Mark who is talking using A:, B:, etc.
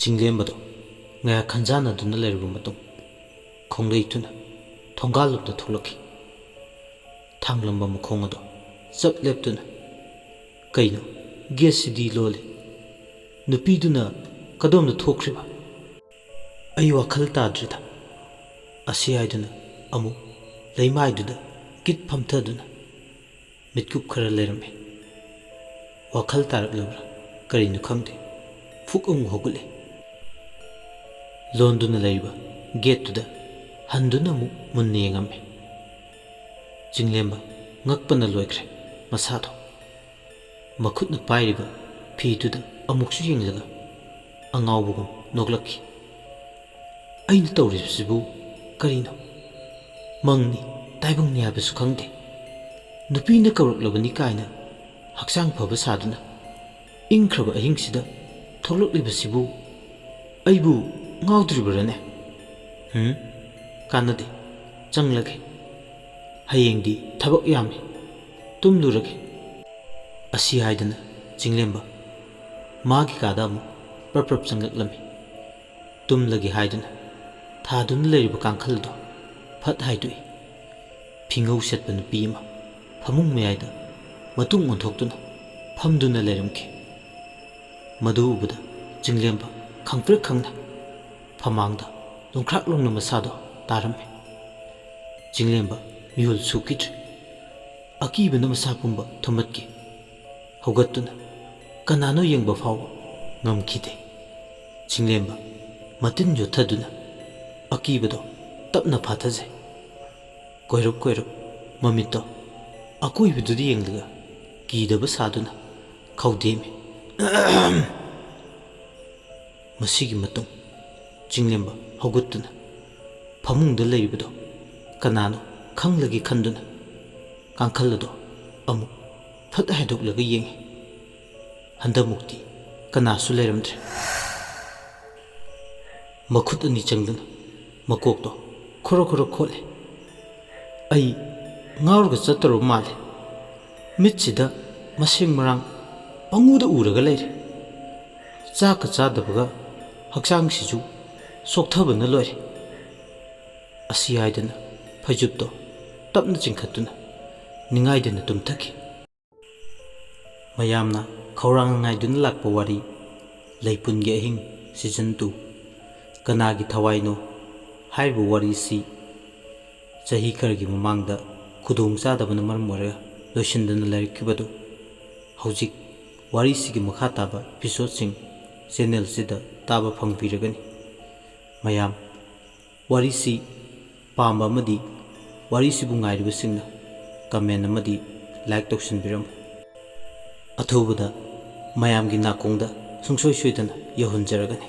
A: ꯆꯤꯡꯂꯦꯝꯕꯗꯣ ꯉꯥꯏꯍꯥꯛ ꯈꯟꯖꯥꯟꯅꯗꯨꯅ ꯂꯩꯔꯕ ꯃꯇꯨꯡ ꯈꯣꯡꯂꯩꯇꯨꯅ ꯊꯣꯡꯒꯥꯜꯂꯣꯝꯗ ꯊꯣꯛꯂꯛꯈꯤ꯫ ꯊꯥꯡꯂꯝꯕ ꯃꯈꯣꯡ ꯑꯗꯣ ꯆꯞ ꯂꯦꯞꯇꯨꯅ ꯀꯩꯅꯣ ꯒꯦꯠꯁꯤꯗꯤ ꯂꯣꯜꯂꯤ, ꯅꯨꯄꯤꯗꯨꯅ ꯀꯗꯣꯝꯗ ꯊꯣꯛꯈ꯭ꯔꯤꯕ? ꯑꯩ ꯋꯥꯈꯜ ꯇꯥꯗ꯭ꯔꯤꯗ ꯑꯁꯤ ꯍꯥꯏꯗꯨꯅ ꯑꯃꯨꯛ ꯂꯩꯃꯥꯏꯗꯨꯗ ꯀꯤꯠ ꯐꯝꯊꯗꯨꯅ ꯃꯤꯠꯀꯨꯞ ꯈꯔ ꯂꯩꯔꯝꯃꯤ꯫ ꯋꯥꯈꯜ ꯇꯥꯔꯛꯂꯕ꯭ꯔꯥ ꯀꯔꯤꯅꯣ ꯈꯪꯗꯦ, ꯐꯨꯛ ꯑꯃꯨꯛ ꯍꯧꯒꯠꯂꯤ꯫ ꯂꯣꯟꯗꯨꯅ ꯂꯩꯔꯤꯕ ꯒꯦꯠꯇꯨꯗ ꯍꯟꯗꯨꯅ ꯑꯃꯨꯛ ꯃꯨꯟꯅ ꯌꯦꯡꯉꯝꯃꯤ꯫ ꯆꯤꯡꯂꯦꯝꯕ ꯉꯛꯄꯅ ꯂꯣꯏꯈ꯭ꯔꯦ ꯃꯁꯥꯗꯣ꯫ ꯃꯈꯨꯠꯅ ꯄꯥꯏꯔꯤꯕ ꯐꯤꯗꯨꯗ ꯑꯃꯨꯛꯁꯨ ꯌꯦꯡꯂꯒ ꯑꯉꯥꯎꯕꯒꯨꯝ ꯅꯣꯛꯂꯛꯈꯤ꯫ ꯑꯩꯅ ꯇꯧꯔꯤꯕꯁꯤꯕꯨ ꯀꯔꯤꯅꯣ? ꯃꯪꯅꯤ ꯇꯥꯏꯕꯪꯅꯤ ꯍꯥꯏꯕꯁꯨ ꯈꯪꯗꯦ, ꯅꯨꯄꯤꯅ ꯀꯧꯔꯛꯂꯕꯅꯤ ꯀꯥꯏꯅ ꯍꯛꯆꯥꯡ ꯐꯕ ꯁꯥꯗꯨꯅ ꯏꯪꯈ꯭ꯔꯕ ꯑꯍꯤꯡꯁꯤꯗ ꯊꯣꯛꯂꯛꯂꯤꯕꯁꯤꯕꯨ ꯑꯩꯕꯨ ꯉꯥꯎꯗ꯭ꯔꯤꯕꯔꯅꯦ? ꯀꯥꯟꯅꯗꯦ, ꯆꯪꯂꯒꯦ꯫ ꯍꯌꯦꯡꯗꯤ ꯊꯕꯛ ꯌꯥꯝꯃꯤ, ꯇꯨꯝꯂꯨꯔꯒꯦ꯫ ꯑꯁꯤ ꯍꯥꯏꯗꯅ ꯆꯤꯡꯂꯦꯝꯕ ꯃꯥꯒꯤ ꯀꯥꯗ ꯑꯃꯨꯛ ꯄ꯭ꯔꯞ ꯆꯪꯂꯛꯂꯝꯃꯤ꯫ ꯇꯨꯝꯂꯒꯦ ꯍꯥꯏꯗꯨꯅ ꯊꯥꯗꯨꯅ ꯂꯩꯔꯤꯕ ꯀꯥꯡꯈꯜ ꯑꯗꯣ ꯐꯠ ꯍꯥꯏꯗꯣꯛꯏ꯫ ꯐꯤꯉꯧ ꯁꯦꯠꯄ ꯅꯨꯄꯤ ꯑꯃ ꯐꯃꯨꯡ ꯃꯌꯥꯏꯗ ꯃꯇꯨꯡ ꯑꯣꯟꯊꯣꯛꯇꯨꯅ ꯐꯝꯗꯨꯅ ꯂꯩꯔꯝꯈꯤ꯫ ꯃꯗꯨ ꯎꯕꯗ ꯆꯤꯡꯂꯦꯝꯕ ꯈꯪꯄ꯭ꯔꯦꯛ ꯈꯪꯅ ꯐꯃꯥꯡꯗ ꯂꯣꯡꯈ꯭ꯔꯥꯛ ꯂꯣꯡꯅ ꯃꯁꯥꯗꯣ ꯇꯥꯔꯝꯃꯤ꯫ ꯆꯤꯡꯂꯦꯝꯕ ꯃꯤꯍꯨꯜ ꯁꯨꯈꯤꯗ꯭ꯔꯦ, ꯑꯀꯤꯕꯅ ꯃꯁꯥ ꯄꯨꯝꯕ ꯊꯨꯝꯍꯠꯈꯤ꯫ ꯍꯧꯒꯠꯇꯨꯅ ꯀꯅꯥꯅꯣ ꯌꯦꯡꯕ ꯐꯥꯎꯕ ꯉꯝꯈꯤꯗꯦ꯫ ꯆꯤꯡꯂꯦꯝꯕ ꯃꯇꯤꯟ ꯌꯣꯠꯊꯗꯨꯅ ꯑꯀꯤꯕꯗꯣ ꯇꯞꯅ ꯐꯥꯊꯖꯩ꯫ ꯀꯣꯏꯔꯞ ꯃꯃꯤꯠꯇꯣ ꯑꯀꯣꯏꯕꯗꯨꯗ ꯌꯦꯡꯂꯒ ꯀꯤꯗꯕ ꯁꯥꯗꯨꯅ ꯈꯧꯗꯦꯝꯃꯤ꯫ ꯃꯁꯤꯒꯤ ꯃꯇꯨꯡ ꯆꯤꯡꯂꯦꯝꯕ ꯍꯧꯒꯠꯇꯨꯅ ꯐꯃꯨꯡꯗ ꯂꯩꯔꯤꯕꯗꯣ ꯀꯅꯥꯅꯣ ꯈꯪꯂꯒꯦ ꯈꯟꯗꯨꯅ ꯀꯥꯡꯈꯜ ꯑꯗꯣ ꯑꯃꯨꯛ ꯐꯠ ꯍꯥꯏꯗꯣꯛꯂꯒ ꯌꯦꯡꯉꯤ꯫ ꯍꯟꯗꯛꯃꯨꯛꯇꯤ ꯀꯅꯥꯁꯨ ꯂꯩꯔꯝꯗ꯭ꯔꯦ꯫ ꯃꯈꯨꯠ ꯑꯅꯤ ꯆꯪꯗꯨꯅ ꯃꯀꯣꯛꯇꯣ ꯈꯣꯔꯣ ꯈꯣꯠꯂꯤ꯫ ꯑꯩ ꯉꯥꯎꯔꯒ ꯆꯠꯇꯧꯔꯕ ꯃꯥꯜꯂꯦ, ꯃꯤꯠꯁꯤꯗ ꯃꯁꯦꯡ ꯃꯔꯥꯡ ꯄꯪꯎꯗ ꯎꯔꯒ ꯂꯩꯔꯦ꯫ ꯆꯥꯛꯀ ꯆꯥꯗꯕꯒ ꯍꯛꯆꯥꯡꯁꯤꯁꯨ ꯆꯣꯛꯊꯕꯅ ꯂꯣꯏꯔꯦ꯫ ꯑꯁꯤ ꯍꯥꯏꯗꯅ ꯐꯩꯖꯨꯞꯇꯣ ꯇꯞꯅ ꯆꯤꯡꯈꯠꯇꯨꯅ ꯅꯤꯡꯉꯥꯏꯗꯅ ꯇꯨꯝꯊꯈꯤ꯫ ꯃꯌꯥꯝꯅ ꯈꯧꯔꯥꯡꯅ ꯉꯥꯏꯗꯨꯅ ꯂꯥꯛꯄ ꯋꯥꯔꯤ ꯂꯩꯄꯨꯟꯒꯤ ꯑꯍꯤꯡ ꯁꯤꯖꯟ 2 ꯀꯅꯥꯒꯤ ꯊꯋꯥꯏꯅꯣ ꯍꯥꯏꯔꯤꯕ ꯋꯥꯔꯤꯁꯤ ꯆꯍꯤ ꯈꯔꯒꯤ ꯃꯃꯥꯡꯗ ꯈꯨꯗꯣꯡꯆꯥꯗꯕꯅ ꯃꯔꯝ ꯑꯣꯏꯔꯒ ꯂꯣꯏꯁꯤꯟꯗꯅ ꯂꯩꯔꯛꯈꯤꯕꯗꯨ ꯍꯧꯖꯤꯛ ꯋꯥꯔꯤꯁꯤꯒꯤ ꯃꯈꯥ ꯇꯥꯕ ꯑꯦꯄꯤꯁꯣꯗꯁꯤꯡ ꯆꯦꯅꯦꯜꯁꯤꯗ ꯇꯥꯕ ꯐꯪꯕꯤꯔꯒꯅꯤ꯫ ꯃꯌꯥꯝ ꯋꯥꯔꯤꯁꯤ ꯄꯥꯝꯕ ꯑꯃꯗꯤ ꯋꯥꯔꯤꯁꯤꯕꯨ ꯉꯥꯏꯔꯤꯕꯁꯤꯡꯅ ꯀꯃꯦꯟ ꯑꯃꯗꯤ ꯂꯥꯏꯛ ꯇꯧꯁꯤꯟꯕꯤꯔꯝꯃꯨ꯫ ꯑꯊꯨꯕꯗ ꯃꯌꯥꯝꯒꯤ ꯅꯥꯀꯣꯡꯗ ꯁꯨꯡꯁꯣꯏ ꯁꯣꯏꯗꯅ ꯌꯧꯍꯟꯖꯔꯒꯅꯤ꯫